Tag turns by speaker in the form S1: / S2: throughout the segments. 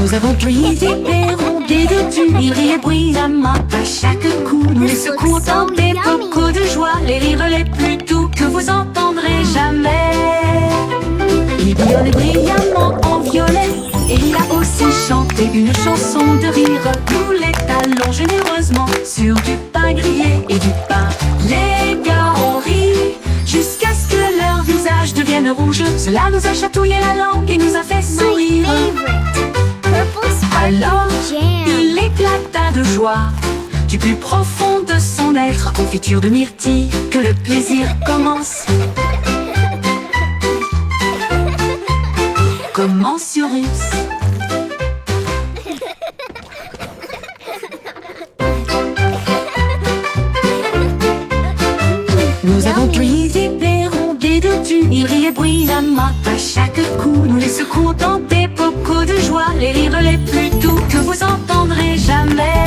S1: Nous avons brisé des rondées de tu, ils riaient bruyamment à chaque coup. Nous les secouons dans des bocaux de joie, les rires les plus doux que vous entendrez jamais. Il bouillonnait brillamment en violet, et il a aussi chanté une chanson de rire. Nous les talons généreusement sur du pain grillé et du pain. Les gars ont ri jusqu'à ce que leur visage devienne rouge. Cela nous a chatouillé la langue et nous a fait sourire. Alors, il éclata de joie du plus profond de son être. Confiture de myrtille, que le plaisir commence. Commensurus. Nous avons brisé des rondées de tu, ils riaient bruyamment à chaque coup. Nous les secouons dans des bocaux de joie, les rires les plus doux que vous entendrez jamais.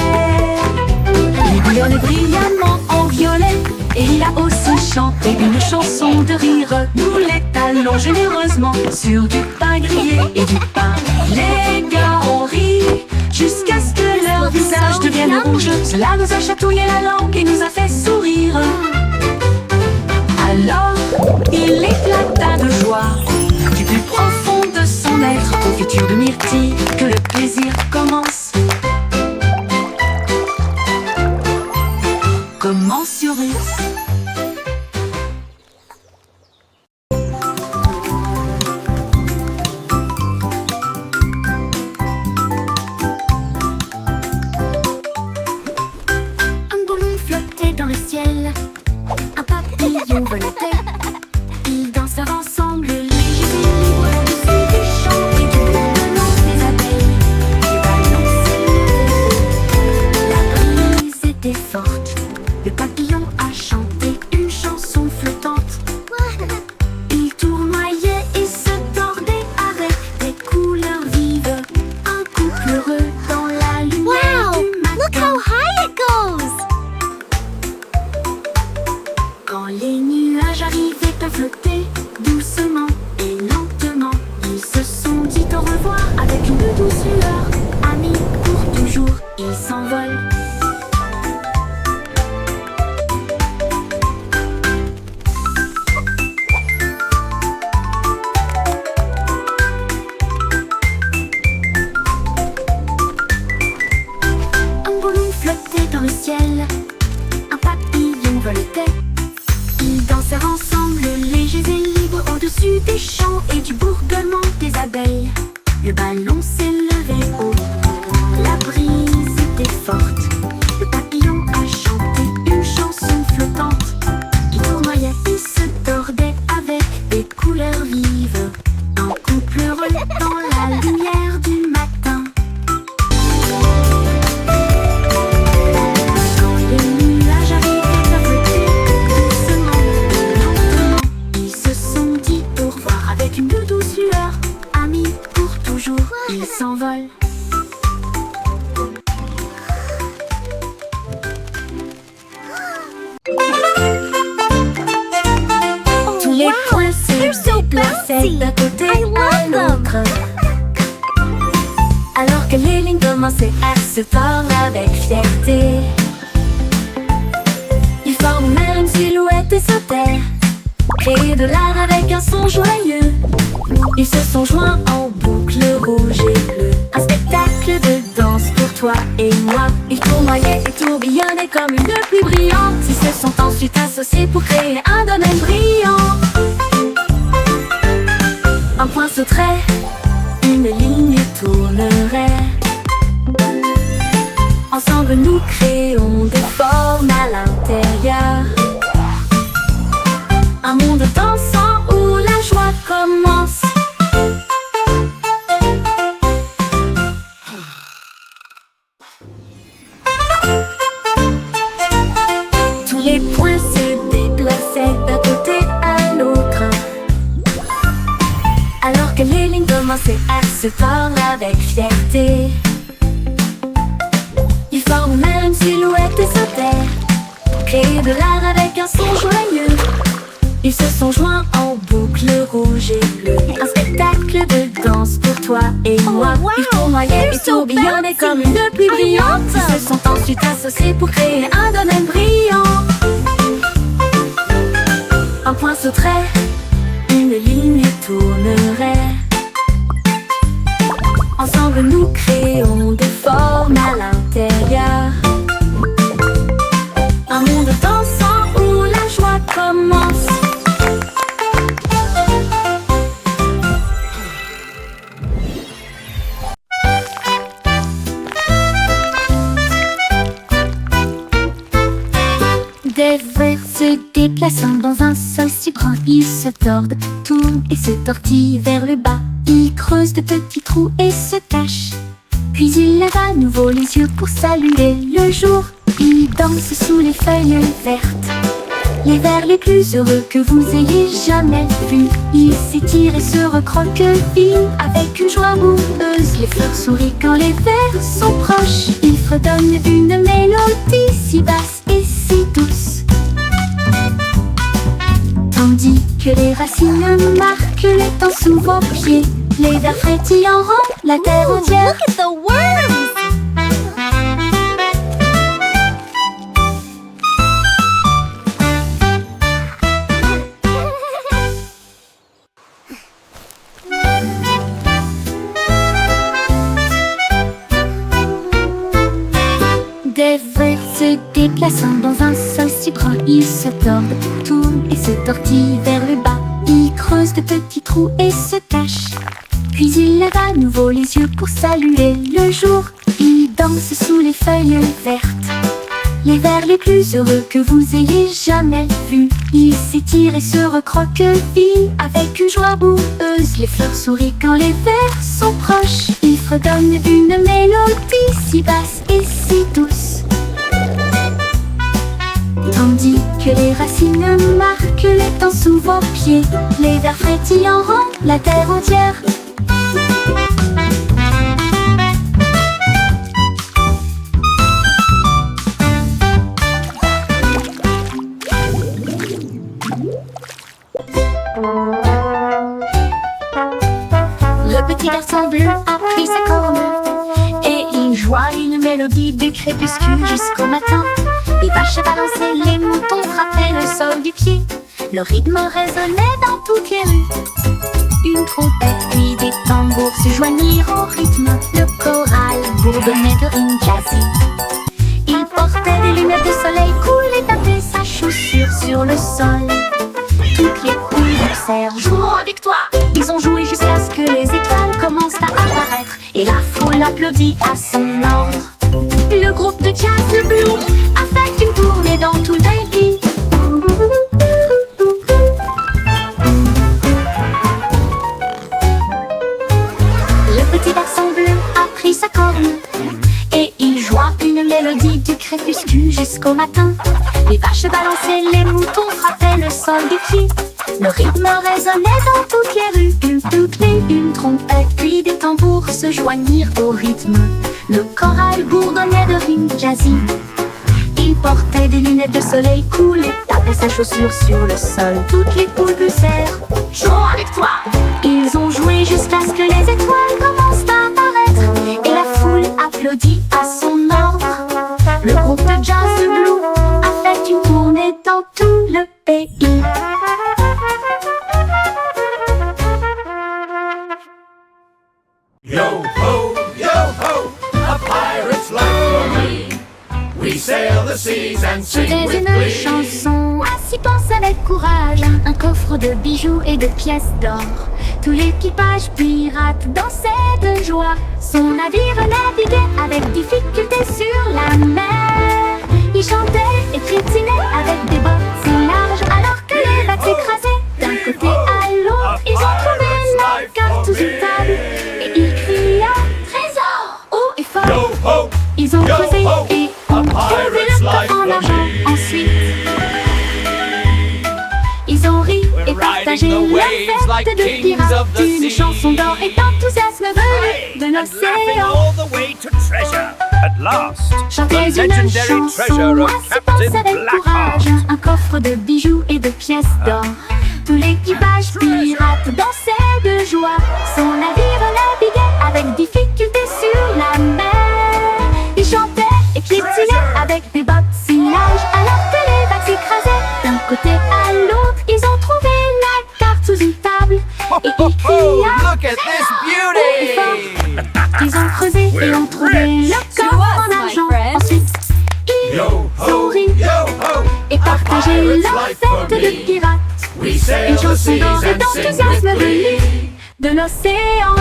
S1: Il bouillonnait brillamment en violet, et il a aussi chanté une chanson de rire. Nous les talons généreusement sur du pain grillé et du pain. Les gars ont ri jusqu'à ce que leur visage devienne rouge. Cela nous a chatouillé la langue et nous a fait sourire. Alors, il éclata de joie du plus profond de son être. Confiture de myrtille, que le plaisir commence. Commensurus.
S2: Un ballon flottait dans le ciel, un papillon volait. Ils dansèrent ensemble, légers et libres, au-dessus des champs et du bourdonnement des abeilles. Les ballons s'élevaient, la brise était forte. Le papillon a chanté une chanson flottante. Il tournoyait et se tordait avec des couleurs vives. Un couple heureux dans la lumière du matin.
S3: Look how high it goes!
S2: Quand les nuages arrivaient à flotter doucement et lentement, ils se sont dit au revoir avec une douce lueur. Amis pour toujours, ils s'envolent. Un ballon flottait dans le ciel, un papillon volait. Ils dansèrent ensemble, légers et libres, au-dessus des champs et du bourdonnement des abeilles. Le ballon s'élevait haut, la brise était forte. Le papillon a chanté une chanson flottante. Il tournoyait et se tordait avec des couleurs vives. Un couple heureux dans la lumière du matin. Quand les nuages arrivaient à flotter doucement et lentement, ils se sont dit au revoir avec une douce lueur. Amis pour toujours, ils s'envolent. Tous les points se déplaçaient d'un côté à l'autre, alors que les lignes commençaient à se tordre avec fierté. Ils forment même une silhouette et sautaient, créer de l'art avec un son joyeux. Ils se sont joints en boucle rouge et bleue, un spectacle de danse pour toi et moi. Ils tournoyaient et tourbillonnaient comme une pluie brillante. Ils se sont ensuite associés pour créer un domaine brillant. Un point sauterait, une ligne tournerait. Ensemble nous créons des formes à l'intérieur. Un monde dansant où la joie commence. Tous les points se déplaçaient d'un côté à l'autre, alors que les lignes commençaient à se tordre avec fierté. Ils forment même une silhouette et sautaient, créer de l'art avec un son joyeux. Ils se sont joints en boucle rouge et bleue, un spectacle de danse pour toi
S1: toi et moi.
S3: wow.
S1: Ils tournoyaient et
S3: So
S1: tourbillonnaient
S3: fancy.
S1: comme une pluie
S3: I
S1: brillante.
S3: love
S1: Ils se sont ensuite associés pour créer un domaine brillant. Un point sauterait, une ligne tournerait. Ensemble nous créons des formes à l'intérieur. Un monde dansant où la joie commence. Des vers se déplaçant dans un sol si grand, ils se tordent, tournent et se tortillent vers le bas. Ils creusent de petits trous et se cachent. Puis ils lèvent à nouveau les yeux pour saluer le jour. Ils dansent sous les feuilles vertes. Les vers les plus heureux que vous ayez jamais vus. Ils s'étirent et se recroquevillent avec une joie boueuse. Les fleurs sourient quand les vers sont proches. Ils fredonnent une mélodie si basse et si douce. Tandis que les racines marquent les temps sous vos pieds. Les vers frétillants rendent la terre entière.
S3: Look at the worms!
S1: Des vers se déplaçant dans un sol si grand, ils se tordent, tournent et se tortillent vers le bas. Ils creusent de petits trous et se cachent. Puis ils lèvent à nouveau les yeux pour saluer le jour. Ils dansent sous les feuilles vertes. Les vers les plus heureux que vous ayez jamais vus. Ils s'étirent et se recroquevillent avec une joie boueuse. Les fleurs sourient quand les vers sont proches. Ils fredonnent une mélodie si basse et si douce. Tandis que les racines marquent les temps sous vos pieds. Les vers frétillants rendent la terre entière. Le petit garçon bleu a pris sa corne et il joua une mélodie du crépuscule jusqu'au matin. Les vaches balançaient, les moutons frappaient le sol du pied. Le rythme résonnait dans toutes les rues. Une trompette puis des tambours se joignirent au rythme. Le choral bourdonnait de rimes jazzy. Il portait des lunettes de soleil cool et tapait sa chaussure sur le sol. Toutes les poules poussèrent, jouons avec toi. Ils ont joué jusqu'à ce que les étoiles commencent à apparaître. Et la foule applaudit à son ordre. Le groupe de jazz le Blue a fait une tournée dans tout le pays. Le petit garçon bleu a pris sa corne et il joua une mélodie du crépuscule jusqu'au matin. Les vaches balançaient, les moutons frappaient le sol du pied. Le rythme résonnait dans toutes les rues. Une trompette puis des tambours se joignirent au rythme. Le choral bourdonnait de rimes jazzy. Il portait des lunettes de soleil cool et tapait sa chaussure sur le sol. Toutes les poules poussèrent, jouons avec toi. Ils ont joué jusqu'à ce que les étoiles commencent à apparaître. Et la foule applaudit à son ordre. Le groupe de jazz Blue a fait une tournée dans tout le pays.
S4: Yo ho, a pirate's life for me. We sail the seas and sing
S1: C'était
S4: with
S1: une
S4: glee.
S1: chanson à s'y penser avec courage. Un coffre de bijoux et de pièces d'or. Tout l'équipage pirate dansait de joie. Son navire naviguait avec difficulté sur la mer. Il chantait et trétinait avec des bottes si larges. Alors que les vagues s'écrasaient d'un côté à l'autre. Ils ont trouvé la carte sous une table. Et ils criaient trésor haut et fort.
S4: Yo ho,
S1: Ils ont
S4: yo
S1: creusé
S4: ho,
S1: et
S4: a
S1: ont trouvé
S4: pirate's
S1: le
S4: life
S1: coffre en
S4: for
S1: argent.
S4: me.
S1: Ensuite, ils ont ri et partagé
S5: riding the
S1: la
S5: waves like
S1: fête de
S5: kings
S1: pirates.
S5: of the
S1: Une
S5: sea.
S1: chanson d'or et d'enthousiasme venu de
S5: and laughing
S1: l'océan.
S5: all the way to treasure. At last,
S1: Chantez
S5: the
S1: une
S5: legendary
S1: chanson
S5: treasure of
S1: à s'y
S5: Captain
S1: penser avec
S5: Blackheart.
S1: courage. Un coffre de bijoux et de pièces d'or. Tout l'équipage pirate dansait de joie. Son navire naviguait Et il cria
S4: Look at this beauty!
S1: Ils ont creusé et ont trouvé leur corps en argent. Ensuite, ils
S4: Yo
S1: ont
S4: ho,
S1: ri
S4: yo ho!
S1: et partagé leur fête de pirates.
S4: We sail
S1: Une
S4: the
S1: chanson
S4: seas
S1: d'or et
S4: and sing
S1: d'enthousiasme
S4: with
S1: venue
S4: glee.
S1: de l'océan.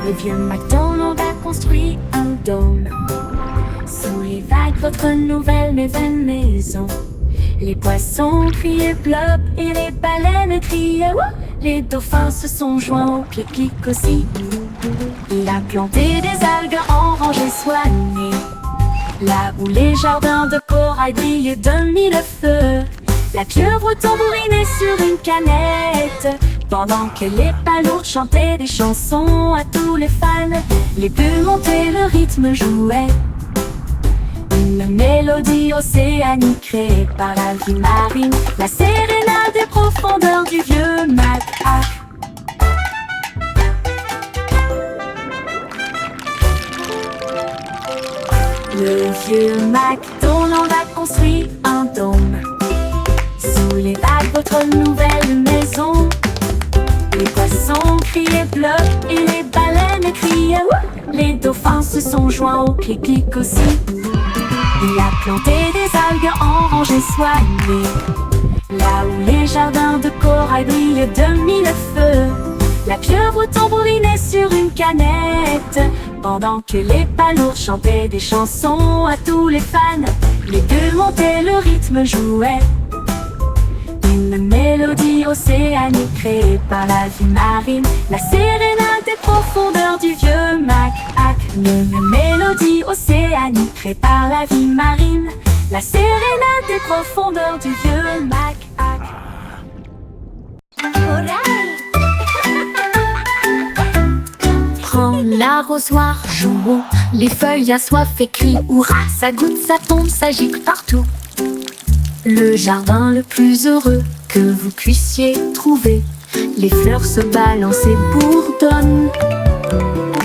S1: Le vieux MacDonald a construit un dôme sous les vagues, votre nouvelle mais vaine maison. Les poissons criaient plop et les baleines criaient wouh. Les dauphins se sont joints au pique-nique aussi. Il a planté des algues en rangées soignées, là où les jardins de corail brillaient de mille feux. La pieuvre tambourinait sur une canette, pendant que les palourdes chantaient des chansons à tous les fans. Les bulles montaient, le rythme jouait, une mélodie océanique créée par la vie marine, la sérénade des profondeurs du vieux macaque. Le vieux MacDonald a construit un dôme sous les vagues, votre nouvelle maison. Les poissons criaient bleu et les baleines criaient wouh. Les dauphins se sont joints au clic-clic aussi. Il a planté des algues en rangées soignées, là où les jardins de corail brillaient de mille feux. La pieuvre tambourinait sur une canette, pendant que les palourdes chantaient des chansons à tous les fans. Les bulles montaient, le rythme jouait, une mélodie océanique créée par la vie marine, la sérénade des profondeurs du vieux macaque. Une mélodie océanique créée par la vie marine, la sérénade des profondeurs du vieux macaque. Prends l'arrosoir, jouons, les feuilles assoiffées crient hurrah. Ça goutte, ça tombe, ça gicle partout. Le jardin le plus heureux que vous puissiez trouver. Les fleurs se balancent et bourdonnent.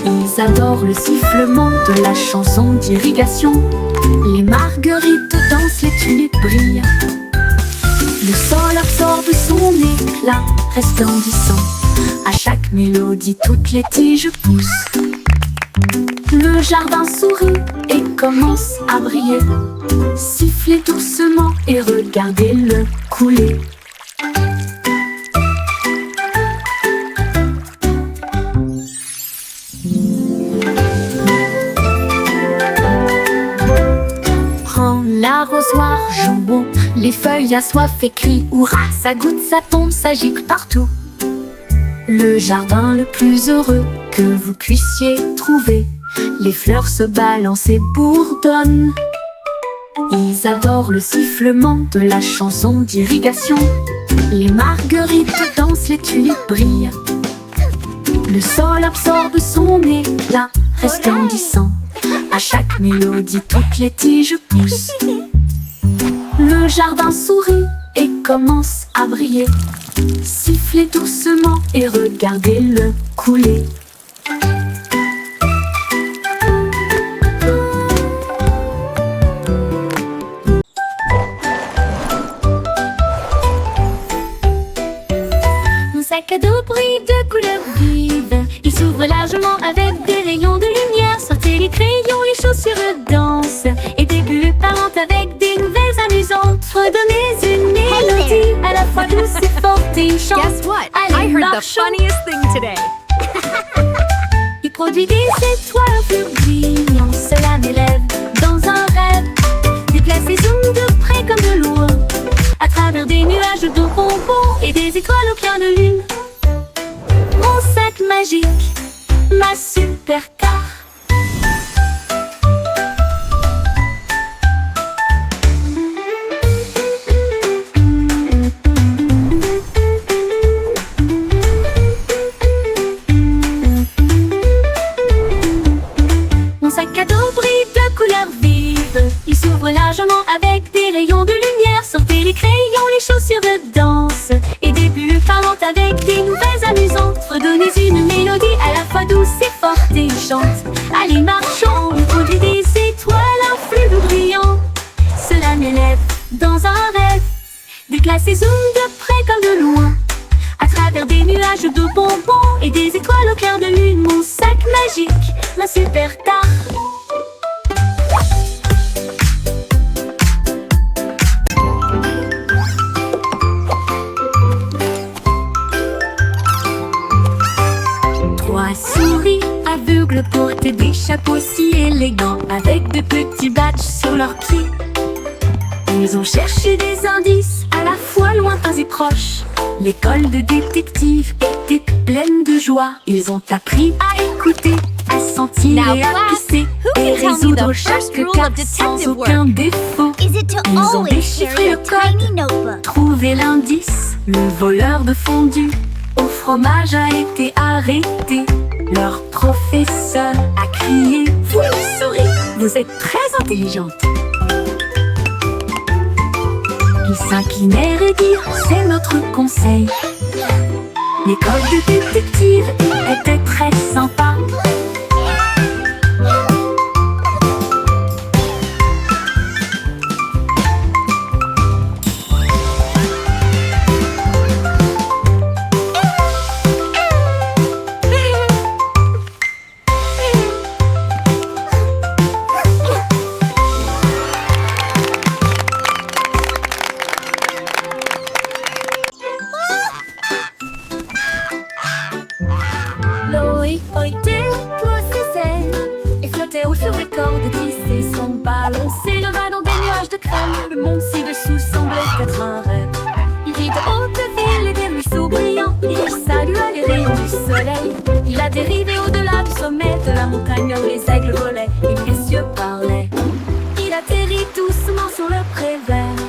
S1: Ils adorent le sifflement de la chanson d'irrigation. Les marguerites dansent, les tulipes brillent. Le sol absorbe son éclat resplendissant. À chaque mélodie, toutes les tiges poussent. Le jardin sourit et commence à briller. Sifflez doucement et regardez-le couler. Prends l'arrosoir, jouons, les feuilles assoiffées crient hurrah. Ça goutte, ça tombe, ça gicle partout. Le jardin le plus heureux que vous puissiez trouver. Les fleurs se balancent et bourdonnent. Ils adorent le sifflement de la chanson d'irrigation. Les marguerites dansent, les tulipes brillent. Le sol absorbe son éclat resplendissant. À chaque mélodie, toutes les tiges poussent. Le jardin sourit et commence à briller. Sifflez doucement et regardez-le couler. Mon sac à dos brille de couleurs vives. Il s'ouvre largement avec des rayons de lumière. Sortez les crayons, les chaussures dansent, et des bulles parlantes avec des nouvelles amusantes. Redonnez une mélodie à la fois douce et forte et chante.
S3: Guess what?
S1: Allez,
S3: I heard the
S1: marchons.
S3: funniest thing today.
S1: Il produit des étoiles plus brillantes. Cela m'élève dans un rêve. Déplace les zooms de près comme de loin, à travers des nuages de bonbons et des étoiles au clair de lune. Mon sac magique, ma supercar. Mon sac à dos brille de couleurs vives. Il s'ouvre largement avec des rayons de lumière. Sortez les crayons, les chaussures de danse, et des bulles parlantes avec des nouvelles amusantes. Redonnez une mélodie à la fois douce et forte et chante. Allez, marchons, on produit des
S2: classe et zoome de près comme de loin. À travers des nuages de bonbons et des étoiles au clair de lune, mon sac magique, la super star. Trois souris aveugles portent des chapeaux si élégants, avec de petits badges sur leurs pieds. Ils ont cherché des indices à la fois lointains et proches. L'école de détective était pleine de joie. Ils ont appris à écouter, à sentir
S3: Now,
S2: et à
S3: class,
S2: pisser,
S3: who
S2: et
S3: can tell me
S2: résoudre
S3: the
S2: chaque
S3: first rule
S2: cas
S3: of
S2: sans
S3: detective
S2: aucun
S3: work?
S2: défaut.
S3: Is it to
S2: Ils ont
S3: always
S2: déchiffré
S3: carry
S2: le
S3: a tiny
S2: code,
S3: notebook?
S2: trouvé l'indice. Le voleur de fondue au fromage a été arrêté. Leur professeur a crié: vous le saurez, vous êtes très intelligente. Ils s'inclinèrent et dirent: c'est notre conseil. L'école de détective était très sympa. Loïc était et flottait au sur les cordes tissées, son ballon s'éleva dans des nuages de crème. Le monde ci-dessous semblait être un rêve. Il vit de hautes villes et des ruisseaux brillants. Il salua les rayons du soleil. Il a dérivé au-delà du sommet de la montagne où les aigles volaient et les cieux parlaient. Il atterrit doucement sur le pré vert,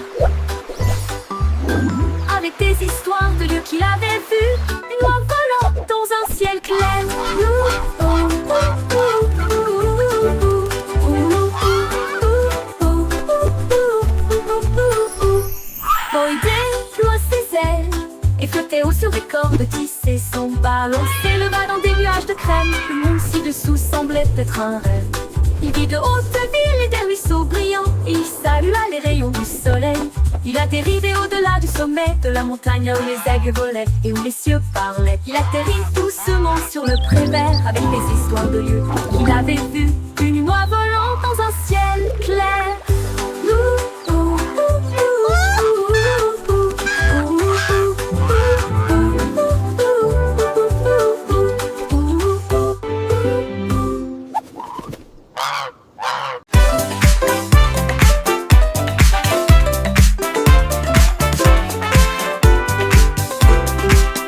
S2: avec des histoires de lieux qu'il avait vus, une oie volant dans un ciel clair. Boy déploie ses ailes et flottait haut sur des cordes tissées. Son ballon s'éleva dans des nuages de crème. Le monde ci-dessous semblait être un rêve. Il vit de hautes villes et des ruisseaux brillants. Il salua les rayons du soleil. Il a dérivé au-delà du sommet de la montagne où les aigles volaient et où les cieux parlaient. Il atterrit doucement sur le pré vert avec des histoires de lieux qu'il avait vus. Une oie volant dans un ciel clair.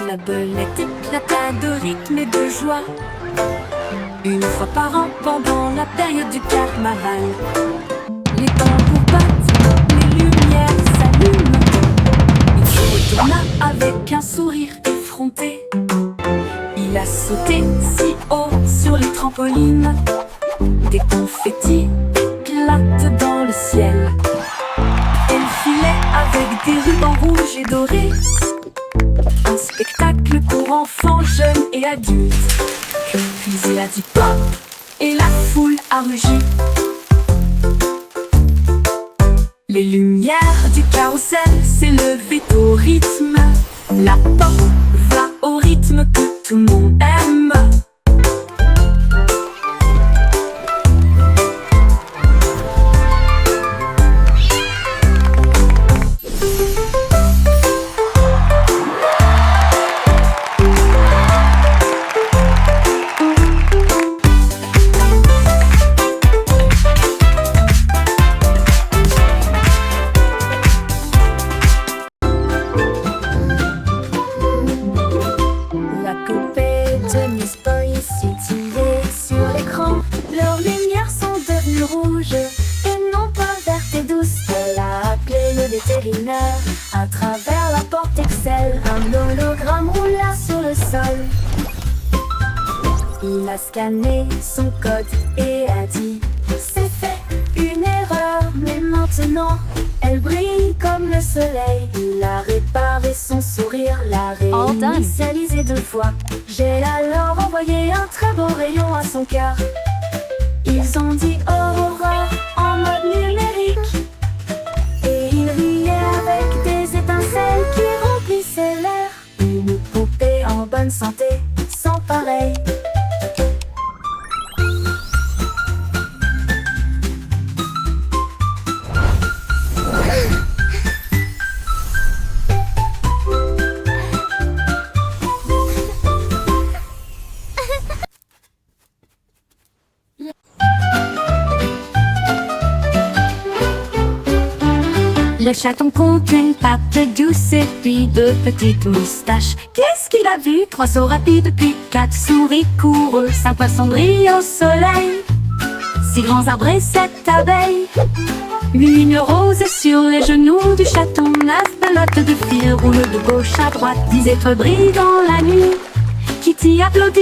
S2: La belette éclata de rythme et de joie une fois par an pendant la période du carnaval. Les tambours battent, les lumières s'allument. Il se retourna avec un sourire effronté. Il a sauté si haut sur les trampolines. Des confettis éclatent dans le ciel. Elle filait avec des rubans rouges et dorés. Un spectacle pour enfants, jeunes et adultes. Puis il a dit pop et la foule a rugi. Les lumières du carrousel s'élevaient au rythme. La pop va au rythme que tout le monde aime. À travers la porte Excel, un hologramme roula sur le sol. Il a scanné son code et a dit: c'est fait, une erreur, mais maintenant elle brille comme le soleil. Il a réparé son sourire, l'a réinitialisé 2 fois. J'ai alors envoyé un très beau rayon à son cœur. Ils ont dit Aurora en mode numérique. Et il riait avec des étincelles.
S1: Le chaton compte une patte douce et puis deux petites moustaches. Qu'est-ce qu'il a vu? 3 sauts rapides puis 4 souris coureux, 5 poissons brillent au soleil, 6 grands arbres et 7 abeilles. Une rose sur les genoux du chaton, 9 pelotes de fil roulent de gauche à droite, 10 étoiles brillent dans la nuit. Kitty applaudit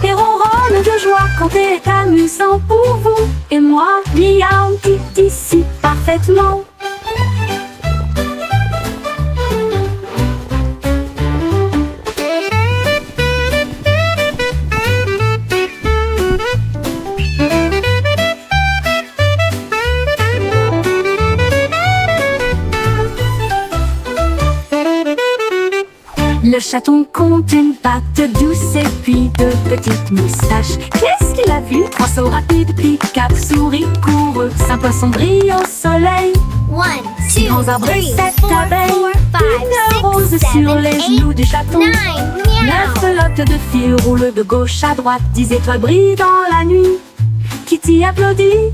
S1: et ronronne de joie quand c'est amusant pour vous et moi. Miaou, Kitty si parfaitement. Le chaton compte une patte douce et puis 2 petites moustaches. Qu'est-ce qu'il a vu? 3 sauts rapides puis 4 souris coureux, 5 poissons brillent au soleil,
S3: 1,
S1: 6
S3: 2,
S1: grands arbres et
S3: 3,
S1: 7
S3: 4,
S1: abeilles.
S3: 5,
S1: Une rose
S3: 6,
S1: sur
S3: 7,
S1: les
S3: 8,
S1: genoux du chaton,
S3: 9,
S1: 9 pelotes de fil roulent de gauche à droite, 10 étoiles brillent dans la nuit. Kitty applaudit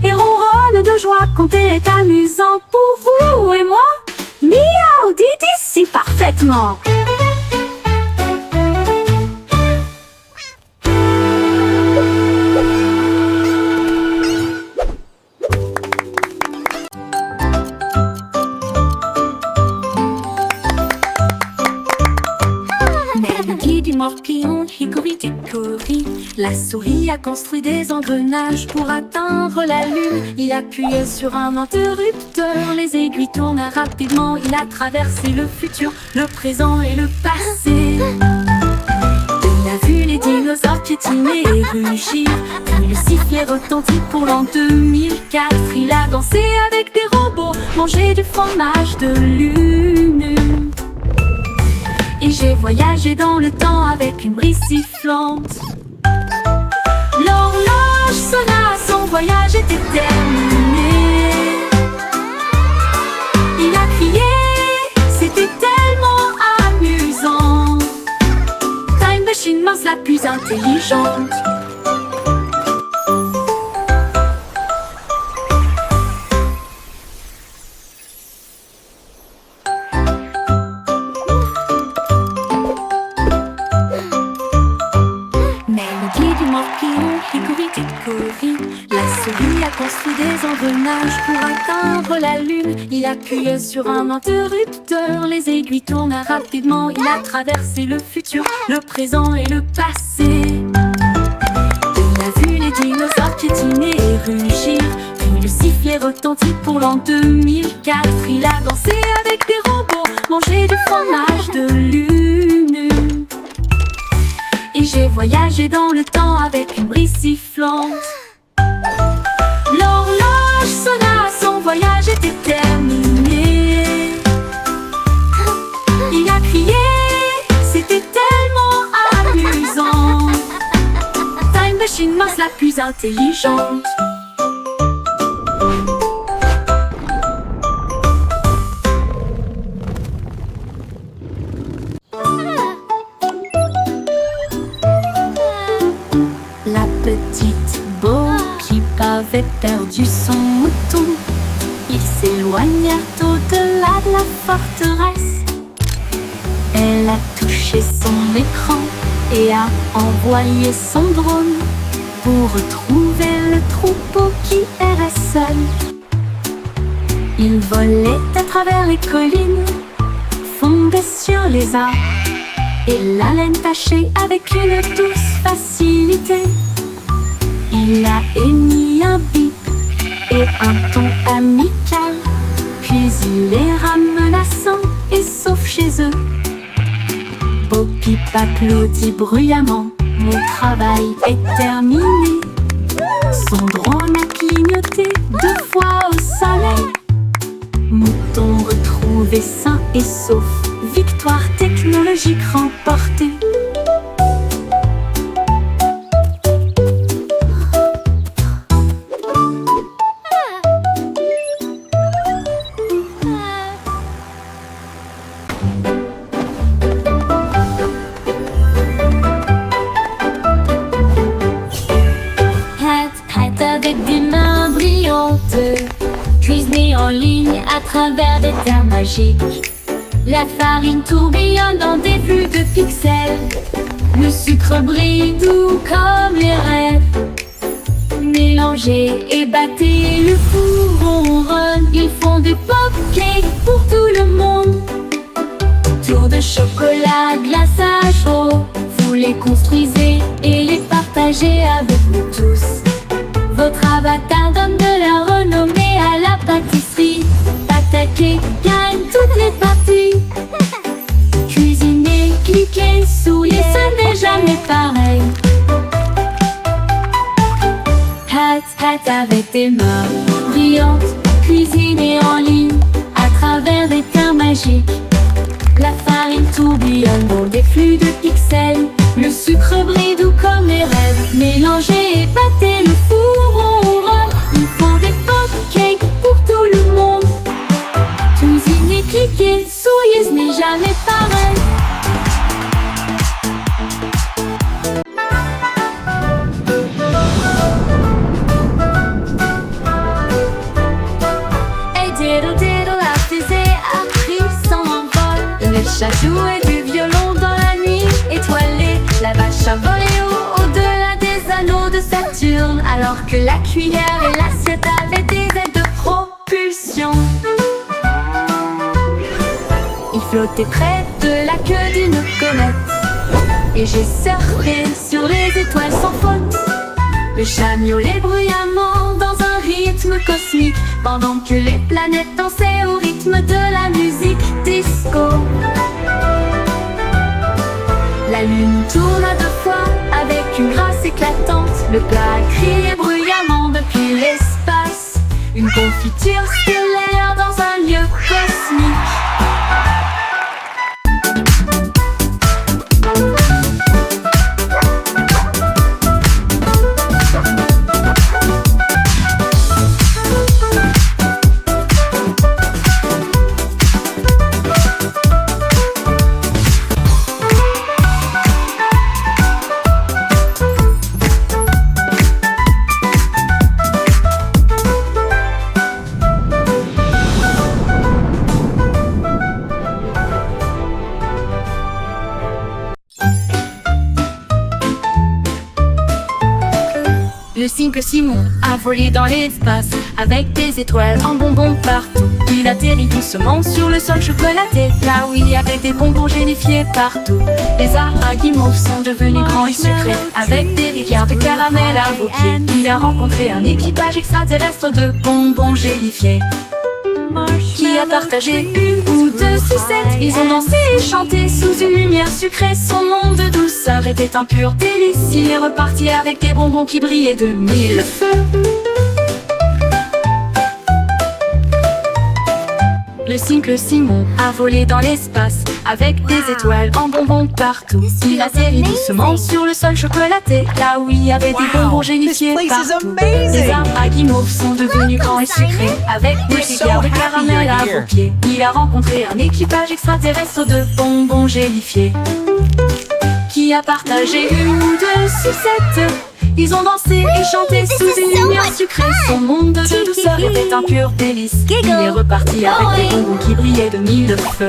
S1: et ronronne de joie quand c'est amusant pour vous et moi. Miaou, dit ici parfaitement. Morpion, hickory dickory. La souris a construit des engrenages pour atteindre la lune. Il appuyait sur un interrupteur, les aiguilles tournent rapidement. Il a traversé le futur, le présent et le passé. Il a vu les dinosaures piétiner et rugir, puis le sifflet retentit pour l'an 2004. Il a dansé avec des robots, mangé du fromage de lune. Et j'ai voyagé dans le temps avec une brise sifflante. L'horloge sonna, son voyage était terminé. Il a crié, c'était tellement amusant. Time Machine Mouse la plus intelligente. La souris a construit des engrenages pour atteindre la lune. Il appuyait sur un interrupteur, les aiguilles tournent rapidement. Il a traversé le futur, le présent et le passé. Il a vu les dinosaures piétiner et rugir, puis le sifflet retentit pour l'an 2004. Il a dansé avec des robots, mangé du fromage de lune. Et j'ai voyagé dans le temps avec une brise sifflante. L'horloge sonna, son voyage était terminé. Il a crié, c'était tellement amusant. Time Machine Mouse la plus intelligente. La petite Bo qui avait perdu son mouton, il s'éloigna au-delà de la forteresse. Elle a touché son écran et a envoyé son drone pour retrouver le troupeau qui errait seul. Il volait à travers les collines, fondait sur les arbres, et la laine tachée avec une douce facilité. Il a émis un bip et un ton amical, puis il les ramena sains et saufs chez eux. Bo Peep applaudit bruyamment, mon travail est terminé. Son drone a clignoté 2 fois au soleil. Mouton retrouvé sain et sauf, victoire technologique remportée.
S2: Cuisiner en ligne à travers des termes magiques. La farine tourbillonne dans des flux de pixels. Le sucre brille doux comme les rêves. Mélangez et battez, le four ronronne. Ils font des pop-cakes pour tout le monde. Tour de chocolat, glaçage chaud. Vous les construisez et les partagez avec nous tous. Votre avatar donne de la renommée à la pâtisserie. Attaquez, gagne toutes les parties. Cuisinez, cliquez, souriez, ce n'est jamais pareil. Hat avec des mains brillantes. Cuisiner en ligne à travers des termes magiques. La farine tourbillonne dans des flux de pixels. Le sucre brille doux comme les rêves. Mélangez et battez, le four ronronne. Ils font des pop-cakes pour tout le monde. Cuisinez, cliquez, souriez, ce n'est jamais pareil. Hey diddle diddle, artisé, appris son envol. Le chat jouait du violon dans la nuit étoilée. La vache a volé au-delà des anneaux de Saturne, alors que la cuillère et l'assiette avaient des ailes de propulsion. Il flottait près de la queue d'une comète, et j'ai surfé sur les étoiles sans faute. Le chat miaulait bruyamment dans un rythme cosmique, pendant que les planètes dansaient au rythme de la musique disco. La lune tourna 2 fois avec une grâce éclatante. Le plat criait bruyamment depuis l'espace. Une confiture stellaire dans un lieu cosmique. Le cycle Simon a volé dans l'espace avec des étoiles en bonbons partout. Il atterrit doucement sur le sol chocolaté, là où il y avait des bonbons gélifiés partout. Les arbres guimauves sont devenus grands et sucrés avec des rivières de caramel à vos pieds. Il a rencontré un équipage extraterrestre de bonbons gélifiés qui a partagé une ou 2 sucettes. Ils ont dansé et chanté sous une lumière sucrée. Son monde de douceur était un pur délice. Il est reparti avec des bonbons qui brillaient de 1000 feux. Le cycle Simon a volé dans l'espace avec des étoiles en bonbons partout. Il atterrit doucement sur le sol chocolaté, là où il y avait des bonbons gélifiés partout. Les arbres à guimauve sont devenus grands et sucrés avec des rivières de caramel à vos pieds. Il a rencontré un équipage extraterrestre de bonbons gélifiés qui a partagé une ou 2 sucettes. Ils ont dansé et chanté sous une lumière sucrée. Son monde de douceur était un pur délice. Il est reparti avec des bonbons qui brillaient de 1000 feux.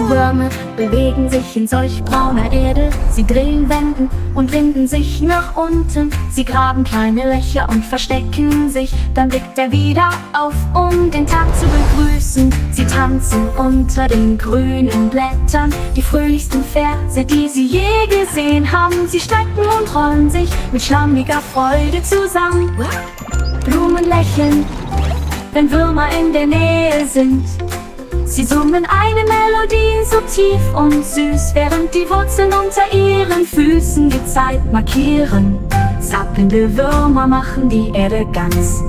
S2: Würmer bewegen sich in solch brauner Erde. Sie drehen, wenden und winden sich nach unten. Sie graben kleine Löcher und verstecken sich. Dann blickt er wieder auf, um den Tag zu begrüßen. Sie tanzen unter den grünen Blättern. Die fröhlichsten Verse, die sie je gesehen haben. Sie strecken und rollen sich mit schlammiger Freude zusammen. Blumen lächeln, wenn Würmer in der Nähe sind. Sie summen eine Melodie so tief und süß, während die Wurzeln unter ihren Füßen die Zeit markieren. Zappelnde Würmer machen die Erde ganz.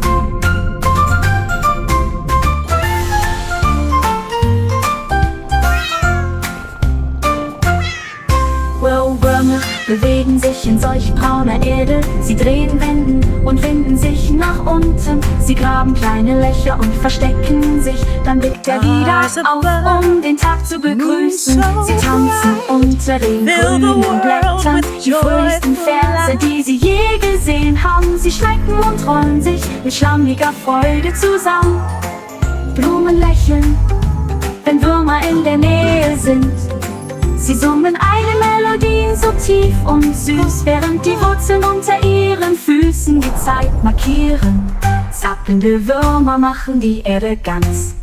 S2: Würmer bewegen sich in solch brauner Erde. Sie drehen, wenden und winden sich nach unten.
S1: Sie graben kleine Löcher und verstecken sich. Dann blickt er wieder auf, um den Tag zu begrüßen. Sie tanzen unter den grünen Blättern die fröhlichsten Verse, die sie je gesehen haben. Sie schrecken und rollen sich mit schlammiger Freude zusammen. Blumen lächeln, wenn Würmer in der Nähe sind. Sie summen eine Melodie so tief und süß, während die Wurzeln unter ihren Füßen die Zeit markieren. Zappelnde Würmer machen die Erde ganz.